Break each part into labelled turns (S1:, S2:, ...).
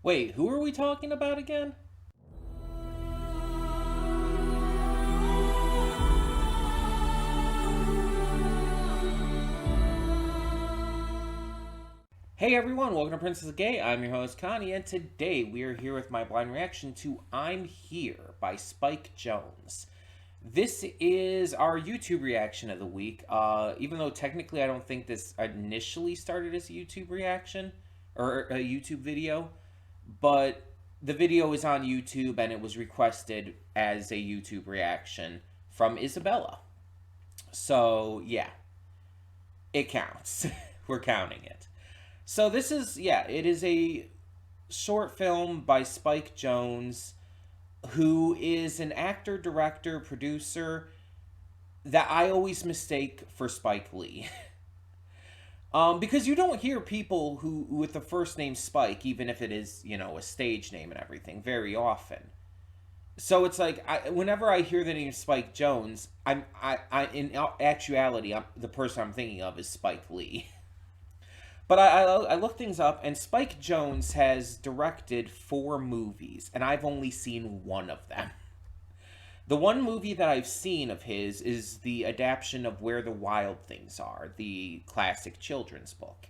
S1: Wait, who are we talking about again? Hey everyone, welcome to Princess Gay. I'm your host Connie, and today we are here with my blind reaction to I'm Here by Spike Jonze. This is our YouTube reaction of the week, even though technically I don't think this initially started as a YouTube reaction, or a YouTube video, but the video is on YouTube and it was requested as a YouTube reaction from Isabella. So, yeah, it counts. We're counting it. So this is, it is a short film by Spike Jonze, who is an actor, director, producer that I always mistake for Spike Lee. Because you don't hear people who with the first name Spike, even if it is, a stage name and everything, very often. So it's like, whenever I hear the name Spike Jonze, in actuality, the person I'm thinking of is Spike Lee. But I looked things up, and Spike Jonze has directed 4 movies, and I've only seen one of them. The one movie that I've seen of his is the adaptation of Where the Wild Things Are, the classic children's book.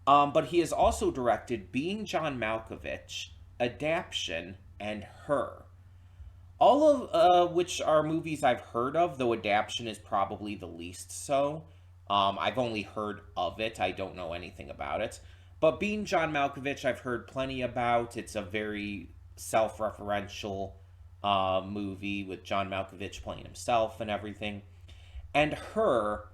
S1: But he has also directed Being John Malkovich, Adaption, and Her. All of which are movies I've heard of, though Adaption is probably the least so. I've only heard of it. I don't know anything about it. But Being John Malkovich, I've heard plenty about. It's a very self-referential movie with John Malkovich playing himself and everything. And Her,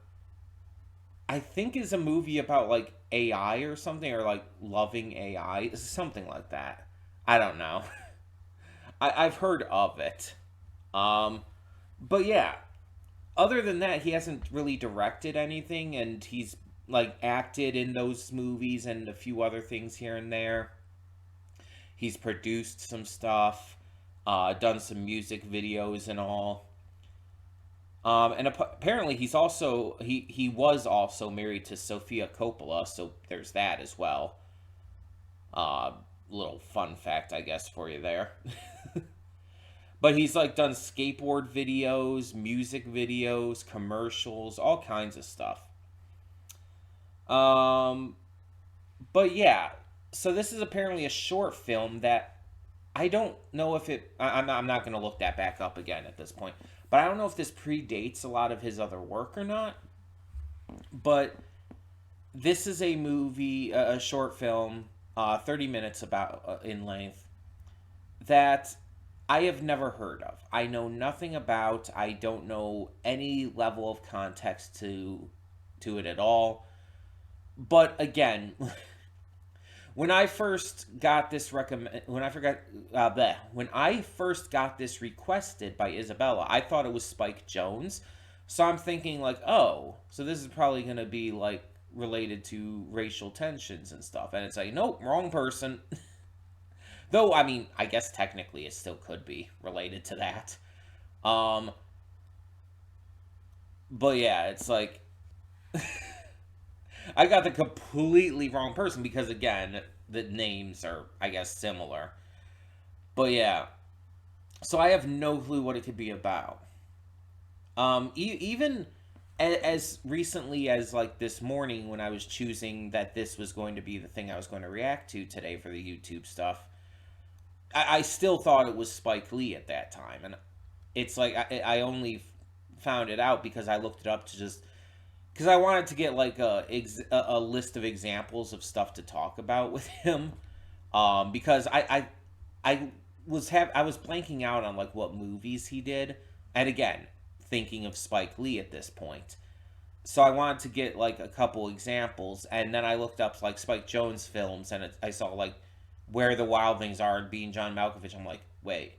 S1: I think, is a movie about, like, AI or something, or, like, loving AI. Something like that. I don't know. I've heard of it. But yeah. Other than that, he hasn't really directed anything, and he's, like, acted in those movies and a few other things here and there. He's produced some stuff, done some music videos and all. And apparently he was also married to Sofia Coppola, so there's that as well. Little fun fact, I guess, for you there. But he's, like, done skateboard videos, music videos, commercials, all kinds of stuff. But yeah, so this is apparently a short film that I don't know if I'm not going to look that back up again at this point. But I don't know if this predates a lot of his other work or not. But this is a movie, a short film, 30 minutes about in length, that I have never heard of. I know nothing about. I don't know any level of context to it at all. But again, when I first got this when I first got this requested by Isabella, I thought it was Spike Jonze. So I'm thinking, like, oh, so this is probably going to be, like, related to racial tensions and stuff. And it's like, nope, wrong person. Though, I mean, I guess technically it still could be related to that. But yeah, it's like, I got the completely wrong person because, again, the names are, I guess, similar. But yeah, so I have no clue what it could be about. Even as recently as, like, this morning, when I was choosing that this was going to be the thing I was going to react to today for the YouTube stuff, I still thought it was Spike Lee at that time. And it's like, I only found it out because I looked it up to just, because I wanted to get, like, a list of examples of stuff to talk about with him. Because I was blanking out on, like, what movies he did. And again, thinking of Spike Lee at this point. So I wanted to get, like, a couple examples. And then I looked up, like, Spike Jonze films, and I saw, like, Where the Wild Things Are and Being John Malkovich. I'm like, wait,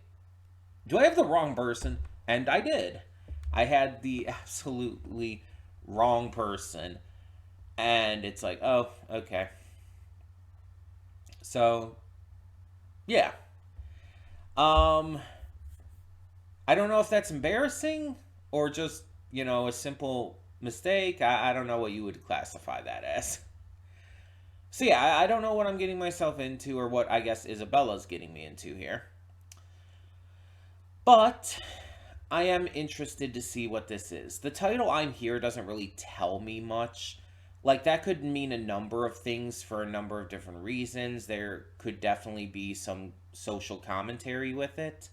S1: do I have the wrong person? And I did. I had the absolutely wrong person. And it's like, oh, okay. So, yeah. I don't know if that's embarrassing or just, a simple mistake. I don't know what you would classify that as. So yeah, I don't know what I'm getting myself into, or what I guess Isabella's getting me into here. But I am interested to see what this is. The title "I'm Here" doesn't really tell me much. Like, that could mean a number of things for a number of different reasons. There could definitely be some social commentary with it.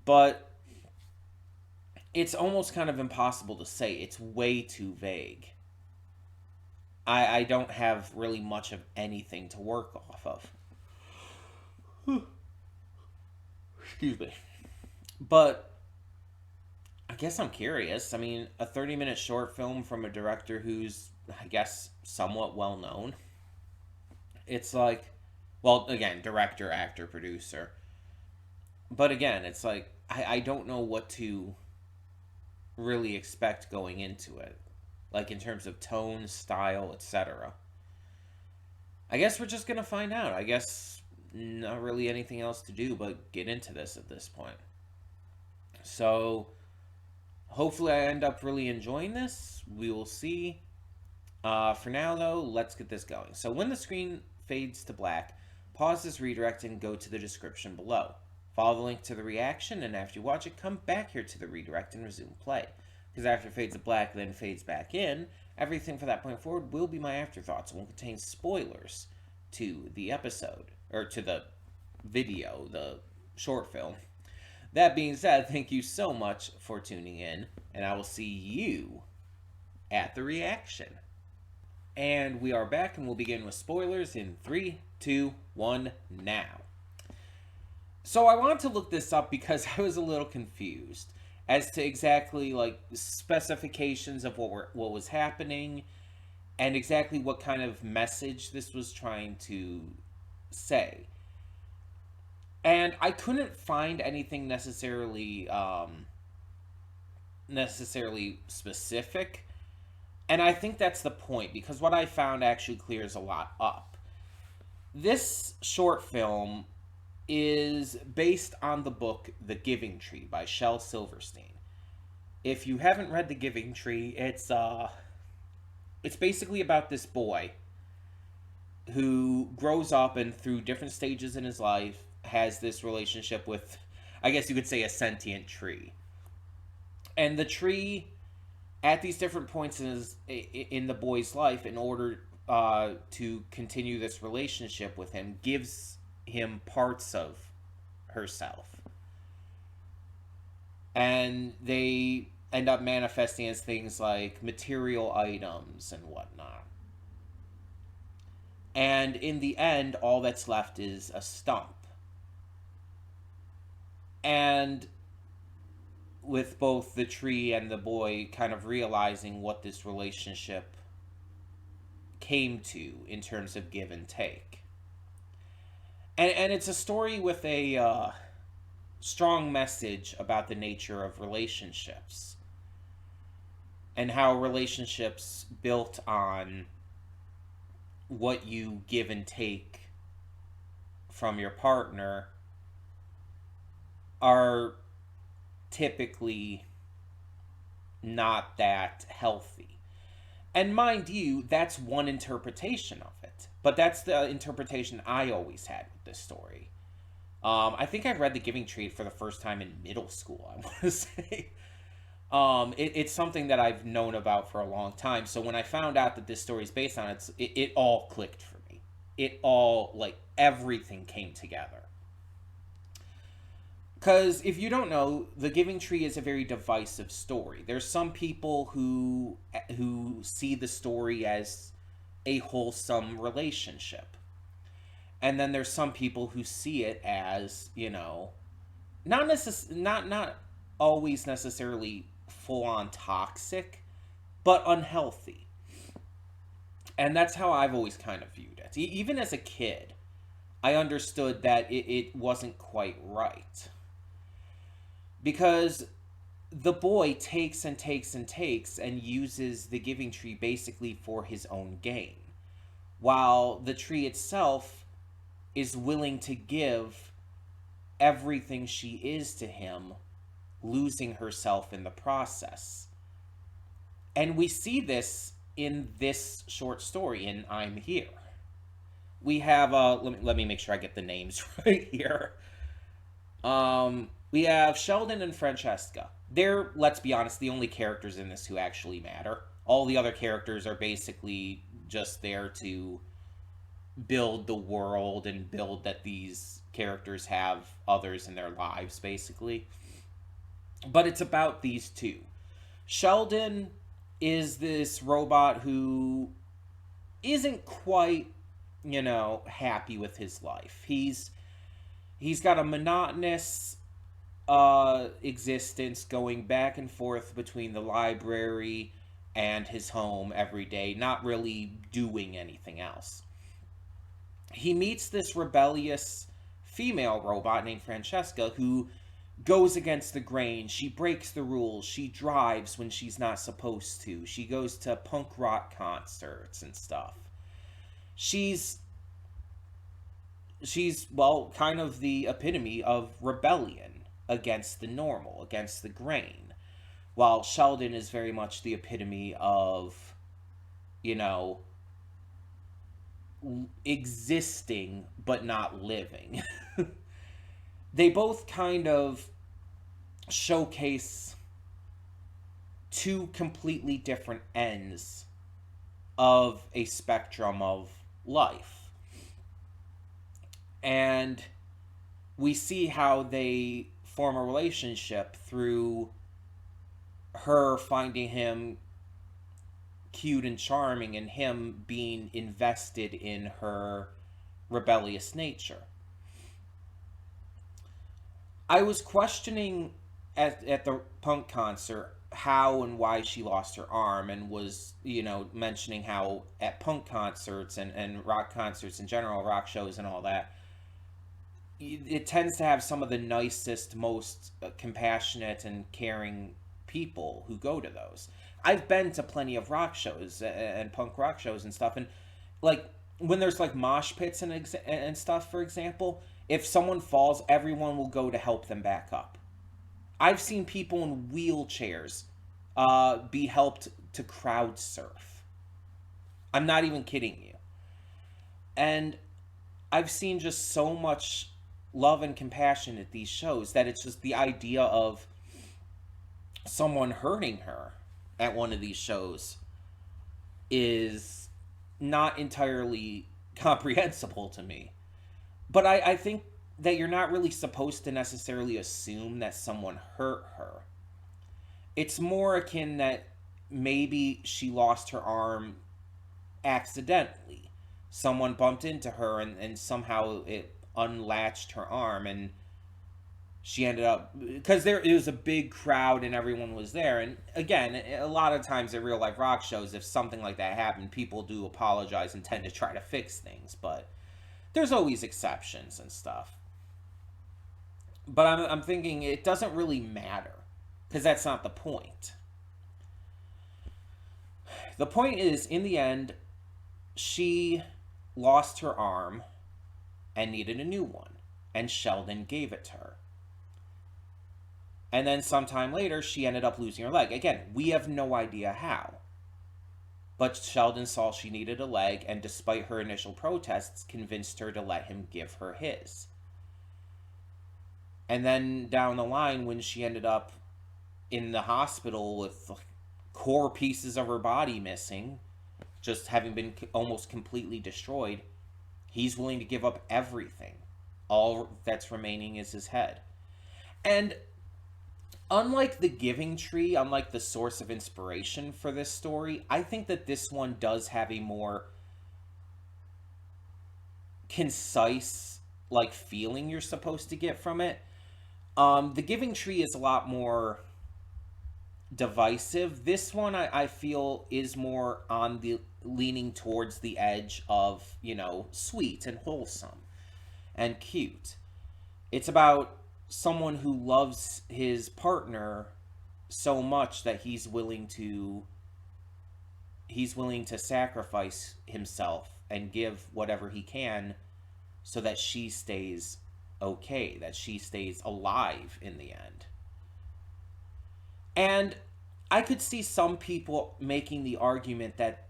S1: But it's almost kind of impossible to say. It's way too vague. I don't have really much of anything to work off of. Excuse me. But I guess I'm curious. I mean, a 30-minute short film from a director who's, I guess, somewhat well known. It's like, well, again, director, actor, producer. But again, it's like, I don't know what to really expect going into it. Like, in terms of tone, style, etc. I guess we're just going to find out. I guess not really anything else to do but get into this at this point. So, hopefully, I end up really enjoying this. We will see. For now, though, let's get this going. So, when the screen fades to black, pause this redirect and go to the description below. Follow the link to the reaction, and after you watch it, come back here to the redirect and resume play. Because after it fades to black, then fades back in, everything from that point forward will be my afterthoughts and will contain spoilers to the episode, or to the video, the short film. That being said, thank you so much for tuning in, and I will see you at the reaction. And we are back, and we'll begin with spoilers in 3, 2, 1, now. So I wanted to look this up because I was a little confused as to exactly, like, specifications of what was happening and exactly what kind of message this was trying to say. And I couldn't find anything necessarily specific. And I think that's the point, because what I found actually clears a lot up. This short film is based on the book The Giving Tree by Shel Silverstein. If you haven't read The Giving Tree, it's basically about this boy who grows up and through different stages in his life has this relationship with, I guess you could say, a sentient tree. And the tree, at these different points in the boy's life, in order to continue this relationship with him, gives him parts of herself. And they end up manifesting as things like material items and whatnot. And in the end, all that's left is a stump. And with both the tree and the boy kind of realizing what this relationship came to in terms of give and take. And it's a story with a strong message about the nature of relationships and how relationships built on what you give and take from your partner are typically not that healthy. And mind you, that's one interpretation of it. But that's the interpretation I always had with this story. I think I read The Giving Tree for the first time in middle school, I want to say. It's something that I've known about for a long time. So when I found out that this story is based on it, it all clicked for me. It all, like, everything came together. Because if you don't know, The Giving Tree is a very divisive story. There's some people who see the story as a wholesome relationship. And then there's some people who see it as, you know, not always necessarily full-on toxic, but unhealthy. And that's how I've always kind of viewed it. Even as a kid, I understood that it wasn't quite right. Because the boy takes and takes and takes and uses the Giving Tree basically for his own gain, while the tree itself is willing to give everything she is to him, losing herself in the process. And we see this in this short story in I'm Here. we have let me make sure I get the names right here. We have Sheldon and Francesca. They're, let's be honest, the only characters in this who actually matter. All the other characters are basically just there to build the world and build that these characters have others in their lives, basically. But it's about these two. Sheldon is this robot who isn't quite, happy with his life. He's got a monotonous existence going back and forth between the library and his home every day, not really doing anything else. He meets this rebellious female robot named Francesca who goes against the grain. She breaks the rules. She drives when she's not supposed to. She goes to punk rock concerts and stuff. She's well, kind of the epitome of rebellion against the normal, against the grain. While Sheldon is very much the epitome of, you know, existing but not living. They both kind of showcase two completely different ends of a spectrum of life. And we see how they form a relationship through her finding him cute and charming and him being invested in her rebellious nature. I was questioning at the punk concert how and why she lost her arm, and was, mentioning how at punk concerts and rock concerts in general, rock shows and all that, it tends to have some of the nicest, most compassionate and caring people who go to those. I've been to plenty of rock shows and punk rock shows and stuff, and like when there's like mosh pits and stuff, for example, if someone falls, everyone will go to help them back up. I've seen people in wheelchairs be helped to crowd surf. I'm not even kidding you. And I've seen just so much love and compassion at these shows that it's just the idea of someone hurting her at one of these shows is not entirely comprehensible to me. But I think that you're not really supposed to necessarily assume that someone hurt her. It's more akin that maybe she lost her arm accidentally. Someone bumped into her and somehow it unlatched her arm, and she ended up, because it was a big crowd and everyone was there. And again, a lot of times at real life rock shows, if something like that happened, people do apologize and tend to try to fix things, but there's always exceptions and stuff. But I'm thinking it doesn't really matter, because that's not the point. The point is, in the end, she lost her arm and needed a new one, and Sheldon gave it to her. And then sometime later, she ended up losing her leg. Again, we have no idea how. But Sheldon saw she needed a leg, and despite her initial protests, convinced her to let him give her his. And then down the line, when she ended up in the hospital with core pieces of her body missing, just having been almost completely destroyed, he's willing to give up everything. All that's remaining is his head. And unlike the Giving Tree, unlike the source of inspiration for this story, I think that this one does have a more concise, feeling you're supposed to get from it. The Giving Tree is a lot more divisive. This one, I feel, is more on the leaning towards the edge of, sweet and wholesome and cute. It's about someone who loves his partner so much that he's willing to sacrifice himself and give whatever he can so that she stays okay, that she stays alive in the end. And I could see some people making the argument that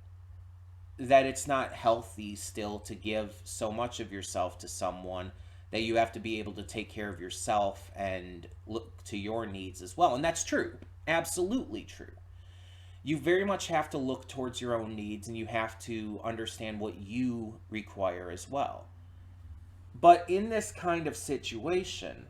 S1: that it's not healthy still to give so much of yourself to someone, that you have to be able to take care of yourself and look to your needs as well. And that's true. Absolutely true. You very much have to look towards your own needs, and you have to understand what you require as well. But in this kind of situation,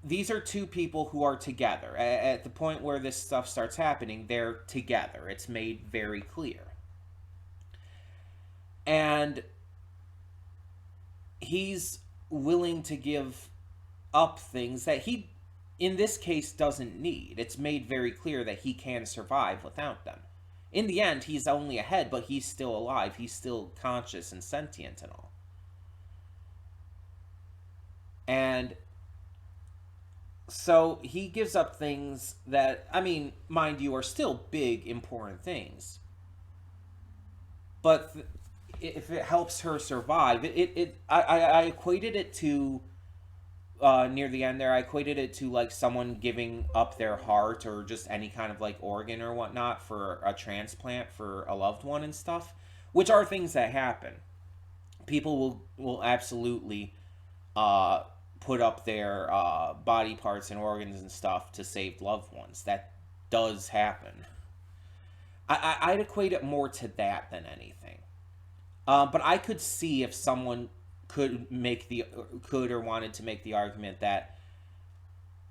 S1: these are two people who are together. At the point where this stuff starts happening, they're together. It's made very clear. And he's willing to give up things that he, in this case, doesn't need. It's made very clear that he can survive without them. In the end, he's only ahead, but he's still alive. He's still conscious and sentient and all. And so he gives up things that, I mean, mind you, are still big, important things. But if it helps her survive, I equated it to, near the end there, I equated it to like someone giving up their heart or just any kind of like organ or whatnot for a transplant for a loved one and stuff, which are things that happen. People will absolutely put up their body parts and organs and stuff to save loved ones. That does happen. I'd equate it more to that than anything. But I could see if someone could or wanted to make the argument that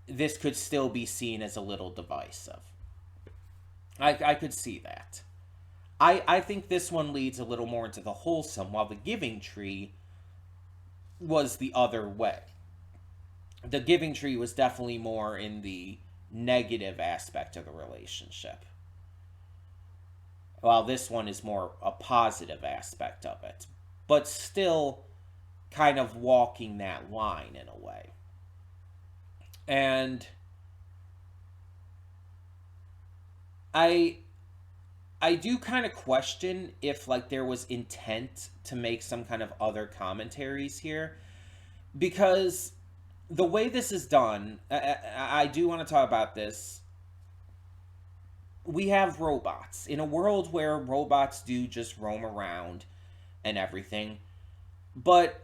S1: this could still be seen as a little divisive. I could see that. I think this one leads a little more into the wholesome, while the giving tree was the other way. The giving tree was definitely more in the negative aspect of the relationship, while this one is more a positive aspect of it, but still kind of walking that line in a way. And I do kind of question if like there was intent to make some kind of other commentaries here, because the way this is done, I do want to talk about this. We have robots in a world where robots do just roam around and everything, but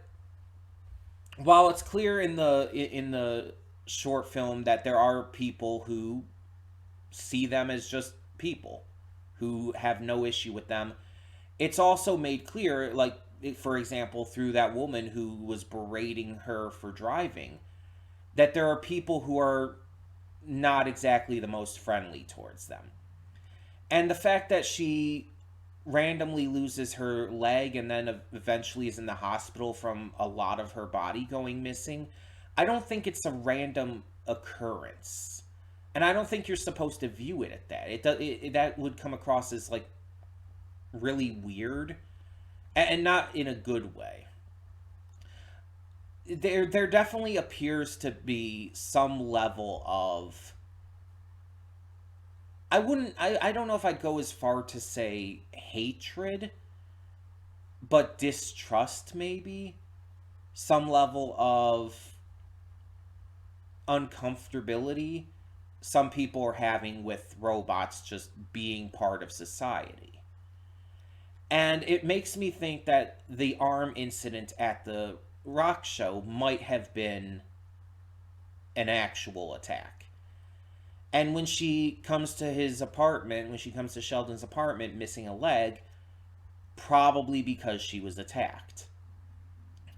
S1: while it's clear in the short film that there are people who see them as just people who have no issue with them, it's also made clear, like for example through that woman who was berating her for driving, that there are people who are not exactly the most friendly towards them. And the fact that she randomly loses her leg and then eventually is in the hospital from a lot of her body going missing, I don't think it's a random occurrence. And I don't think you're supposed to view it at that. That would come across as like really weird and not in a good way. There definitely appears to be some level of, I don't know if I'd go as far to say hatred, but distrust maybe. Some level of uncomfortability some people are having with robots just being part of society. And it makes me think that the arm incident at the rock show might have been an actual attack. And when she comes to his apartment, when she comes to Sheldon's apartment missing a leg, probably because she was attacked.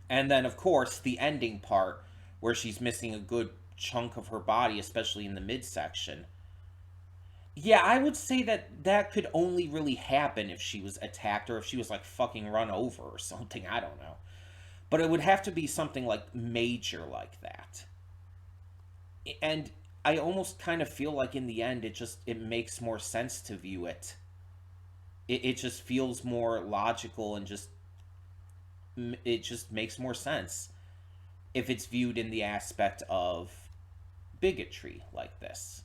S1: And then, of course, the ending part where she's missing a good chunk of her body, especially in the midsection. Yeah, I would say that could only really happen if she was attacked or if she was, like, fucking run over or something. I don't know. But it would have to be something, like, major like that. And I almost kind of feel like in the end it makes more sense to view it. It just feels more logical and it just makes more sense if it's viewed in the aspect of bigotry like this.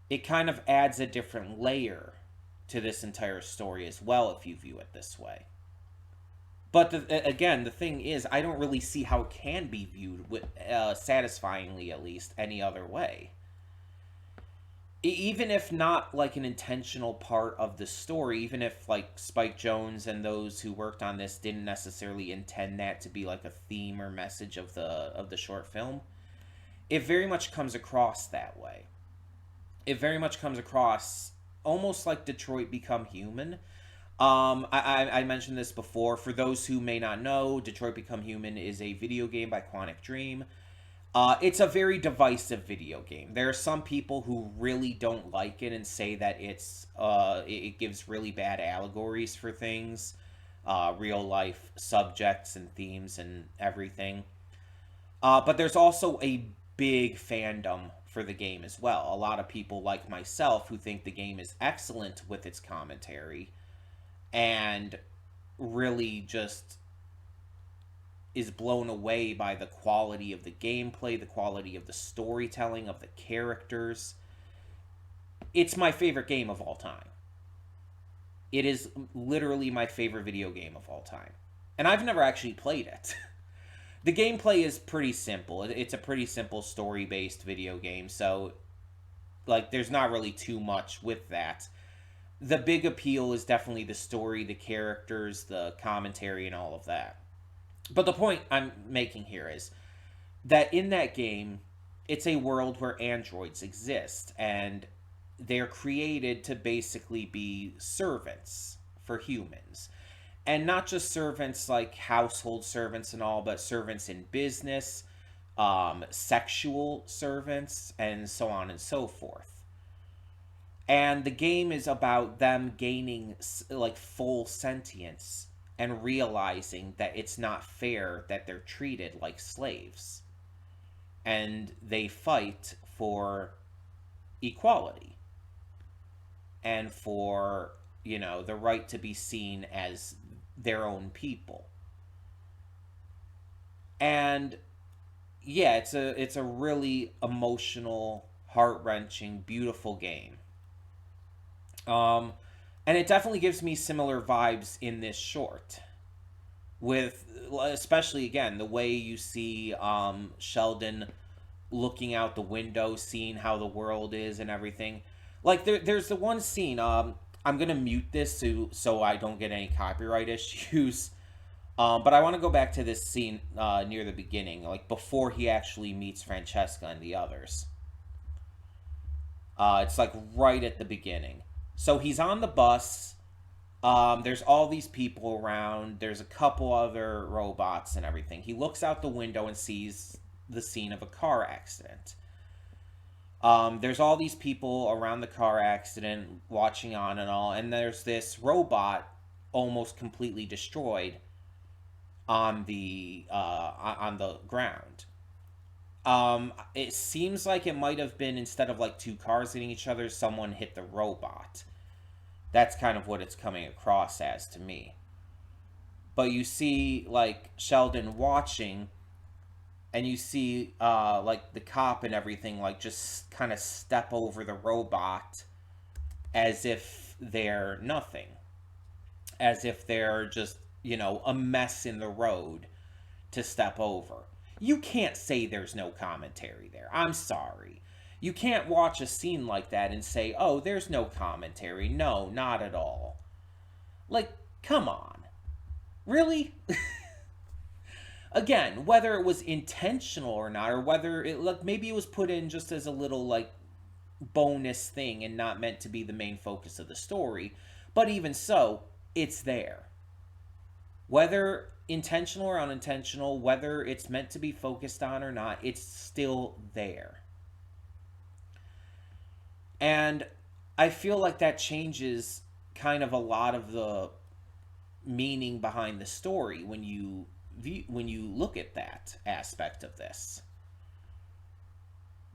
S1: It kind of adds a different layer to this entire story as well if you view it this way. But again, the thing is, I don't really see how it can be viewed with, satisfyingly, at least, any other way. even if not like an intentional part of the story, even if like Spike Jonze and those who worked on this didn't necessarily intend that to be like a theme or message of the short film, it very much comes across that way. It very much comes across almost like Detroit Become Human. I mentioned this before. For those who may not know, Detroit Become Human is a video game by Quantic Dream. It's a very divisive video game. There are some people who really don't like it and say that it gives really bad allegories for things, real life subjects and themes and everything. But there's also a big fandom for the game as well. A lot of people like myself who think the game is excellent with its commentary and really just is blown away by the quality of the gameplay, the quality of the storytelling, of the characters. It's my favorite game of all time. It is literally my favorite video game of all time. And I've never actually played it. The gameplay is pretty simple. It's a pretty simple story-based video game, so like there's not really too much with that. The big appeal is definitely the story, the characters, the commentary, and all of that. But the point I'm making here is that in that game, it's a world where androids exist, and they're created to basically be servants for humans. And not just servants like household servants and all, but servants in business, sexual servants, and so on and so forth. And the game is about them gaining like full sentience and realizing that it's not fair that they're treated like slaves. And they fight for equality and for, the right to be seen as their own people. And yeah, it's a really emotional, heart-wrenching, beautiful game. Um and it definitely gives me similar vibes in this short, with especially again the way you see Sheldon looking out the window, seeing how the world is and everything. Like there's the one scene. I'm gonna mute this so I don't get any copyright issues. But I want to go back to this scene near the beginning, like before he actually meets Francesca and the others. It's like right at the beginning. So he's on the bus. There's all these people around. There's a couple other robots and everything. He looks out the window and sees the scene of a car accident. There's all these people around the car accident watching on and all, and there's this robot almost completely destroyed on the ground. It seems like it might have been, instead of like two cars hitting each other, someone hit the robot. That's kind of what it's coming across as to me. But you see like Sheldon watching, and you see like the cop and everything like just kind of step over the robot as if they're nothing, as if they're just a mess in the road to step over. You can't say there's no commentary there. I'm sorry. You can't watch a scene like that and say, oh, there's no commentary. No, not at all. Like, come on. Really? Again, whether it was intentional or not, or whether it, like, maybe it was put in just as a little like bonus thing and not meant to be the main focus of the story, but even so, it's there. Whether intentional or unintentional, whether it's meant to be focused on or not, it's still there. And I feel like that changes kind of a lot of the meaning behind the story when you look at that aspect of this,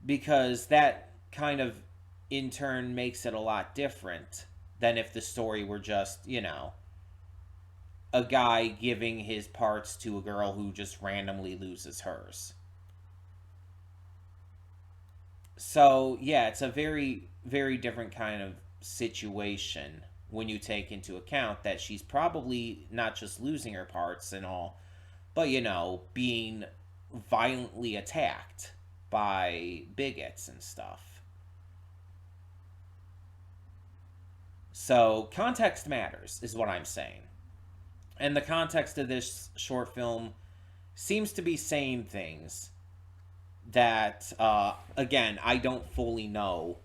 S1: because that kind of in turn makes it a lot different than if the story were just a guy giving his parts to a girl who just randomly loses hers. So yeah, it's a very very different kind of situation when you take into account that she's probably not just losing her parts and all, but being violently attacked by bigots and stuff. So context matters, is what I'm saying. And the context of this short film seems to be saying things that, again, I don't fully know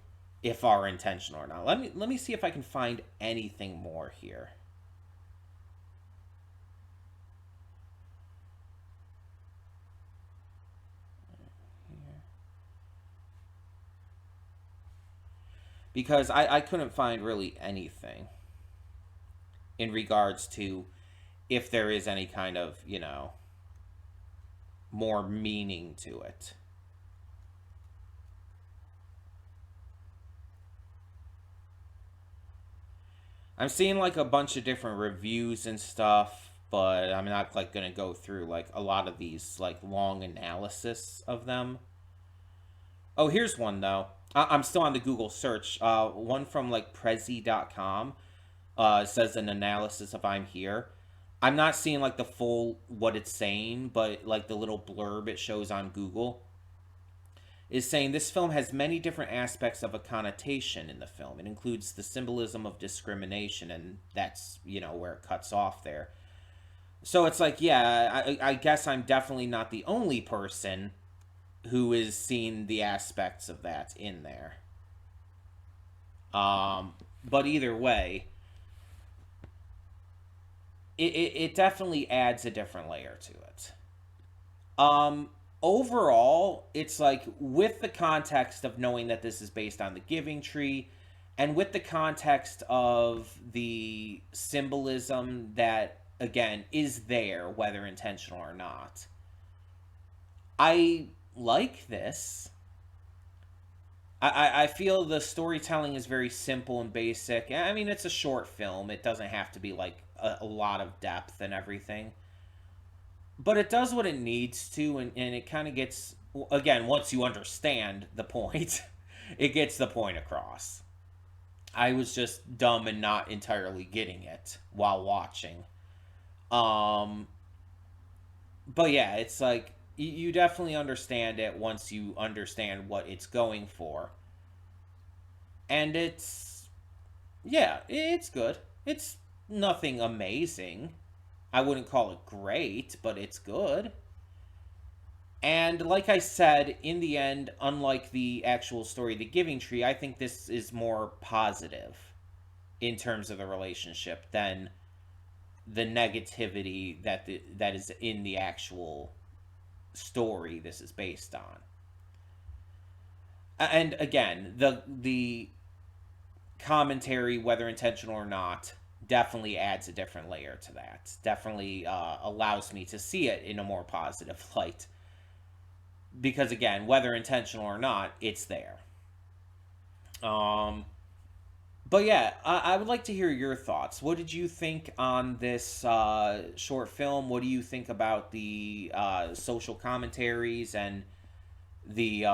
S1: if are intentional or not. Let me see if I can find anything more here. Because I couldn't find really anything in regards to if there is any kind of, more meaning to it. I'm seeing like a bunch of different reviews and stuff, but I'm not like gonna go through like a lot of these like long analysis of them. Oh, here's one though. I'm still on the Google search. One from like Prezi.com says an analysis of I'm Here. I'm not seeing like the full what it's saying, but like the little blurb it shows on Google is saying this film has many different aspects of a connotation in the film. It includes the symbolism of discrimination, and that's, where it cuts off there. So it's like, yeah, I guess I'm definitely not the only person who is seeing the aspects of that in there. But either way, it definitely adds a different layer to it. Um, Overall, it's like with the context of knowing that this is based on the Giving Tree, and with the context of the symbolism that, again, is there, whether intentional or not. I like this. I feel the storytelling is very simple and basic. I mean, it's a short film. It doesn't have to be like a lot of depth and everything. But it does what it needs to, and it kind of gets, again, once you understand the point, it gets the point across. I was just dumb and not entirely getting it while watching. Um, but yeah, it's like you definitely understand it once you understand what it's going for. And yeah, it's good. It's nothing amazing. I wouldn't call it great, but it's good. And like I said, in the end, unlike the actual story, The Giving Tree, I think this is more positive in terms of the relationship than the negativity that is in the actual story this is based on. And again, the commentary, whether intentional or not, definitely adds a different layer to that. Definitely allows me to see it in a more positive light. Because again, whether intentional or not, it's there. Um, but yeah, I would like to hear your thoughts. What did you think on this short film? What do you think about the social commentaries and the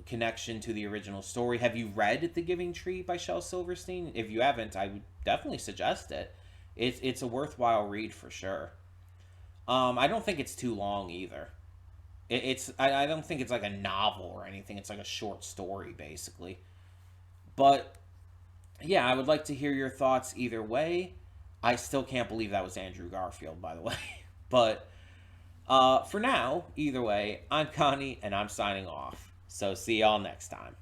S1: connection to the original story? Have you read The Giving Tree by Shel Silverstein? If you haven't, I would definitely suggest it. It's a worthwhile read for sure. I don't think it's too long either. I don't think it's like a novel or anything. It's like a short story basically. But yeah, I would like to hear your thoughts either way. I still can't believe that was Andrew Garfield, by the way. But for now, either way, I'm Connie and I'm signing off. So see y'all next time.